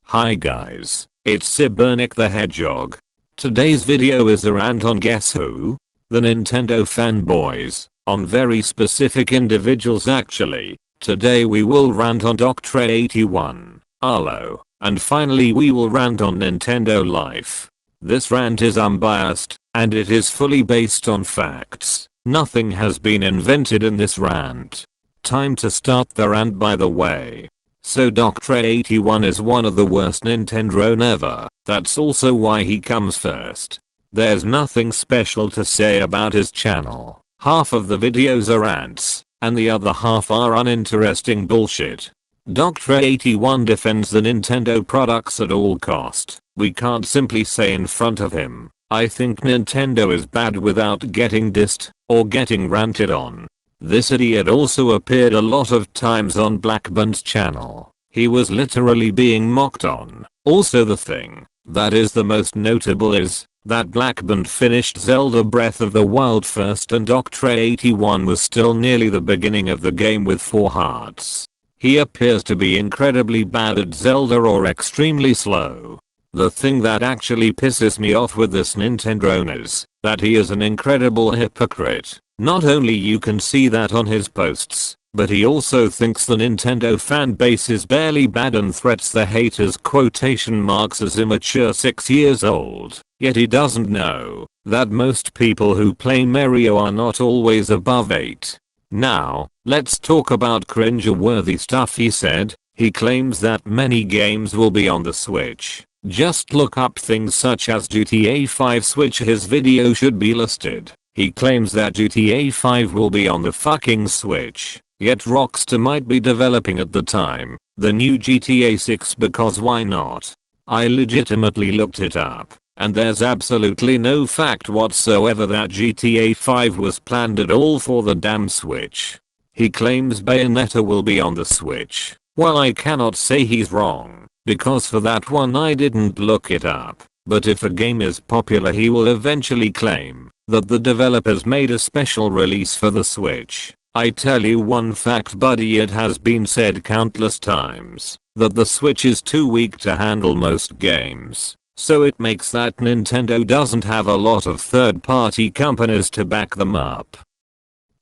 Hi guys, it's Cybernic the Hedgehog. Today's video is a rant on guess who? The Nintendo fanboys, on very specific individuals actually. Today we will rant on Dr. 81, Arlo, and finally we will rant on Nintendo Life. This rant is unbiased, and it is fully based on facts. Nothing has been invented in this rant. Time to start the rant by the way. So Dr. 81 is one of the worst Nintendrone ever. That's also why he comes first. There's nothing special to say about his channel. Half of the videos are rants, and the other half are uninteresting bullshit. Dr. 81 defends the Nintendo products at all cost. We can't simply say in front of him, I think Nintendo is bad without getting dissed, or getting ranted on. This idiot also appeared a lot of times on Blackburn's channel. He was literally being mocked on. Also the thing that is the most notable is that Blackburn finished Zelda Breath of the Wild first and Dr. 81 was still nearly the beginning of the game with 4 hearts. He appears to be incredibly bad at Zelda or extremely slow. The thing that actually pisses me off with this Nintendrone is that he is an incredible hypocrite. Not only you can see that on his posts, but he also thinks the Nintendo fan base is barely bad and threats the haters quotation marks as immature 6 years old. Yet he doesn't know that most people who play Mario are not always above 8. Now, let's talk about cringe-worthy stuff he said. He claims that many games will be on the Switch. Just look up things such as GTA 5 Switch. His video should be listed. He claims that GTA 5 will be on the fucking Switch, yet Rockstar might be developing at the time the new GTA 6 because why not? I legitimately looked it up, and there's absolutely no fact whatsoever that GTA 5 was planned at all for the damn Switch. He claims Bayonetta will be on the Switch. Well, I cannot say he's wrong, because for that one I didn't look it up, but if a game is popular he will eventually claim that the developers made a special release for the Switch. I tell you one fact buddy, it has been said countless times that the Switch is too weak to handle most games. So it makes that Nintendo doesn't have a lot of third-party companies to back them up.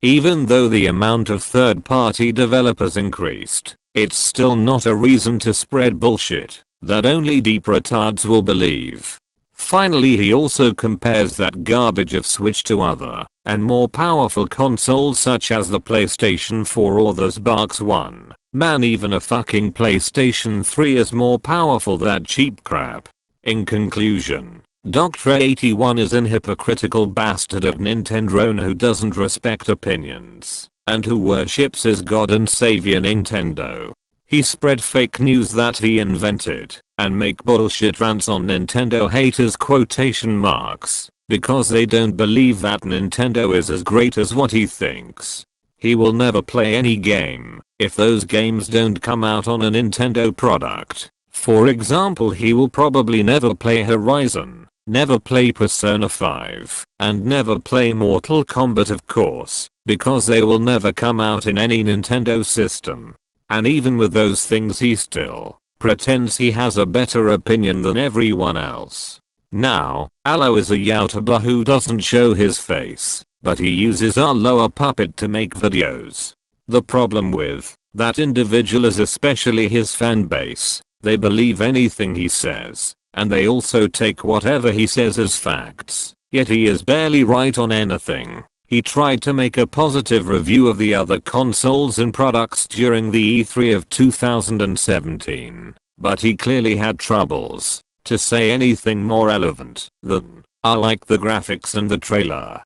Even though the amount of third-party developers increased, it's still not a reason to spread bullshit that only deep retards will believe. Finally, he also compares that garbage of Switch to other and more powerful consoles such as the PlayStation 4 or the Xbox One. Man, even a fucking PlayStation 3 is more powerful than that cheap crap. In conclusion, Dr. 81 is an hypocritical bastard of Nintendrone who doesn't respect opinions and who worships his god and savior Nintendo. He spread fake news that he invented and make bullshit rants on Nintendo haters quotation marks because they don't believe that Nintendo is as great as what he thinks. He will never play any game if those games don't come out on a Nintendo product. For example, he will probably never play Horizon, never play Persona 5, and never play Mortal Kombat of course, because they will never come out in any Nintendo system. And even with those things he still pretends he has a better opinion than everyone else. Now, Arlo is a YouTuber who doesn't show his face, but he uses our lower puppet to make videos. The problem with that individual is especially his fan base. They believe anything he says, and they also take whatever he says as facts. Yet he is barely right on anything. He tried to make a positive review of the other consoles and products during the E3 of 2017, but he clearly had troubles to say anything more relevant than, I like the graphics and the trailer.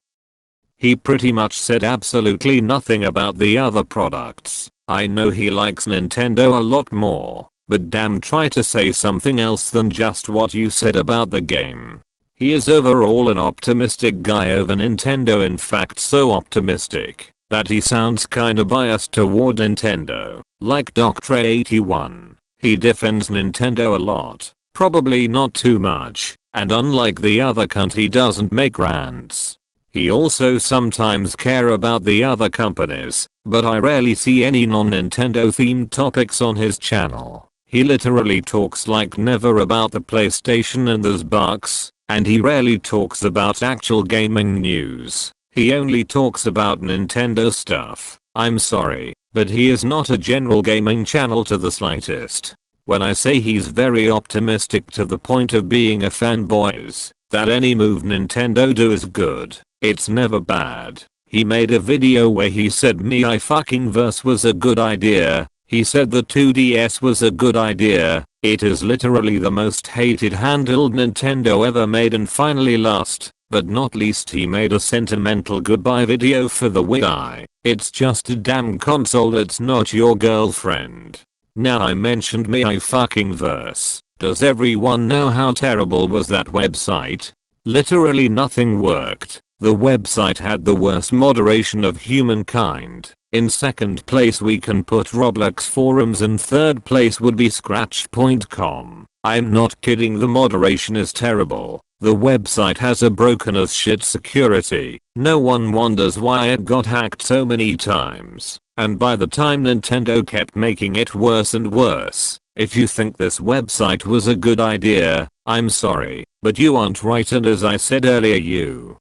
He pretty much said absolutely nothing about the other products. I know he likes Nintendo a lot more, but damn, try to say something else than just what you said about the game. He is overall an optimistic guy over Nintendo, in fact so optimistic that he sounds kinda biased toward Nintendo. Like Dr. 81, he defends Nintendo a lot, probably not too much, and unlike the other cunt he doesn't make rants. He also sometimes care about the other companies, but I rarely see any non-Nintendo themed topics on his channel. He literally talks like never about the PlayStation and those bucks, and he rarely talks about actual gaming news. He only talks about Nintendo stuff. I'm sorry, but he is not a general gaming channel to the slightest. When I say he's very optimistic to the point of being a fanboys, that any move Nintendo do is good, it's never bad. He made a video where he said I fucking verse was a good idea. He said the 2DS was a good idea. It is literally the most hated handheld Nintendo ever made, and finally last, but not least, he made a sentimental goodbye video for the Wii. It's just a damn console, it's not your girlfriend. Now I mentioned I fucking verse. Does everyone know how terrible was that website? Literally nothing worked. The website had the worst moderation of humankind. In second place we can put Roblox forums, and third place would be scratch.com. I'm not kidding, the moderation is terrible. The website has a broken as shit security. No one wonders why it got hacked so many times. And by the time Nintendo kept making it worse and worse. If you think this website was a good idea, I'm sorry, but you aren't right, and as I said earlier, you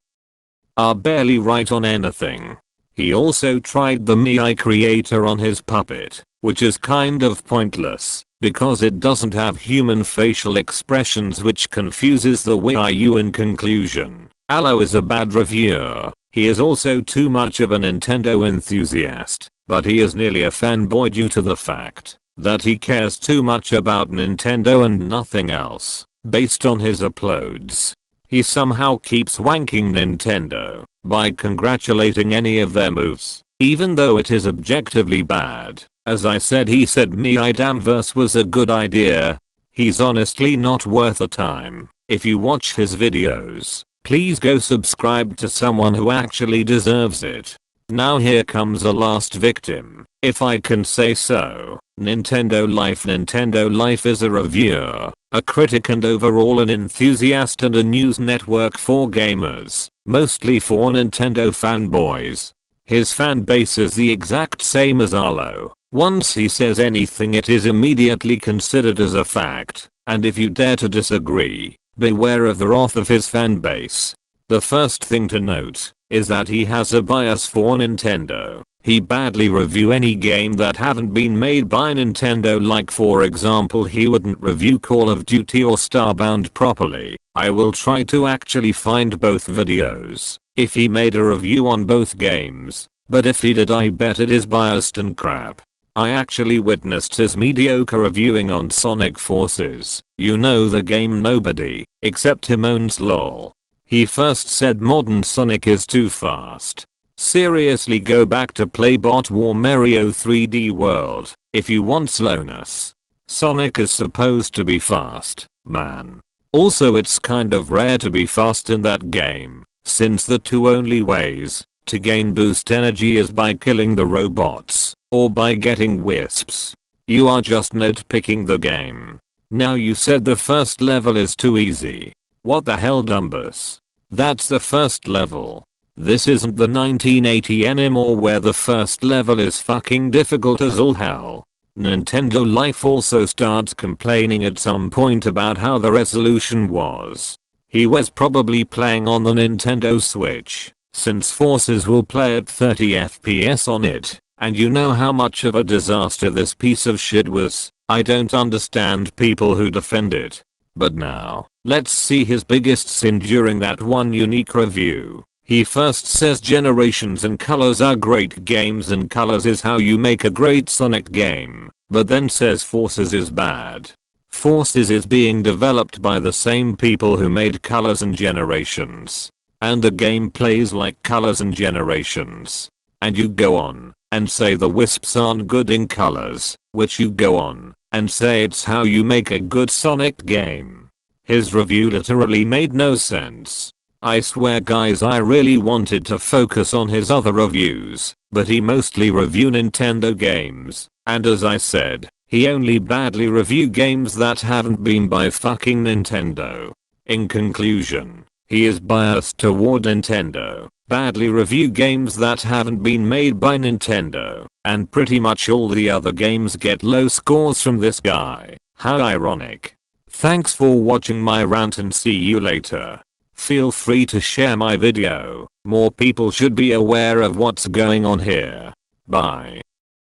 are barely right on anything. He also tried the Mii creator on his puppet, which is kind of pointless, because it doesn't have human facial expressions, which confuses the Wii U. In conclusion, Aloe is a bad reviewer. He is also too much of a Nintendo enthusiast, but he is nearly a fanboy due to the fact that he cares too much about Nintendo and nothing else. Based on his uploads, he somehow keeps wanking Nintendo by congratulating any of their moves, even though it is objectively bad. As I said, he said Damverse was a good idea. He's honestly not worth the time. If you watch his videos, please go subscribe to someone who actually deserves it. Now here comes the last victim, if I can say so. Nintendo Life. Nintendo Life is a reviewer, a critic, and overall an enthusiast and a news network for gamers, mostly for Nintendo fanboys. His fan base is the exact same as Arlo. Once he says anything, it is immediately considered as a fact, and if you dare to disagree, beware of the wrath of his fan base. The first thing to note is that he has a bias for Nintendo. He badly review any game that haven't been made by Nintendo, like for example he wouldn't review Call of Duty or Starbound properly. I will try to actually find both videos if he made a review on both games, but if he did, I bet it is biased and crap. I actually witnessed his mediocre reviewing on Sonic Forces. You know, the game nobody except him owns, lol. He first said modern Sonic is too fast. Seriously, go back to play Bot War Mario 3D World if you want slowness. Sonic is supposed to be fast, man. Also, it's kind of rare to be fast in that game, since the two only ways to gain boost energy is by killing the robots or by getting wisps. You are just nitpicking the game. Now, you said the first level is too easy. What the hell, Dumbus? That's the first level. This isn't the 1980 anymore where the first level is fucking difficult as all hell. Nintendo Life also starts complaining at some point about how the resolution was. He was probably playing on the Nintendo Switch, since Forces will play at 30 FPS on it, and you know how much of a disaster this piece of shit was. I don't understand people who defend it. But now, let's see his biggest sin during that one unique review. He first says Generations and Colors are great games and Colors is how you make a great Sonic game, but then says Forces is bad. Forces is being developed by the same people who made Colors and Generations, and the game plays like Colors and Generations. And you go on and say the wisps aren't good in Colors, which you go on and say it's how you make a good Sonic game. His review literally made no sense. I swear guys, I really wanted to focus on his other reviews, but he mostly review Nintendo games, and as I said, he only badly review games that haven't been by fucking Nintendo. In conclusion, he is biased toward Nintendo. badly review games that haven't been made by Nintendo, and pretty much all the other games get low scores from this guy. How ironic. Thanks for watching my rant and see you later. Feel free to share my video. More people should be aware of what's going on here. Bye.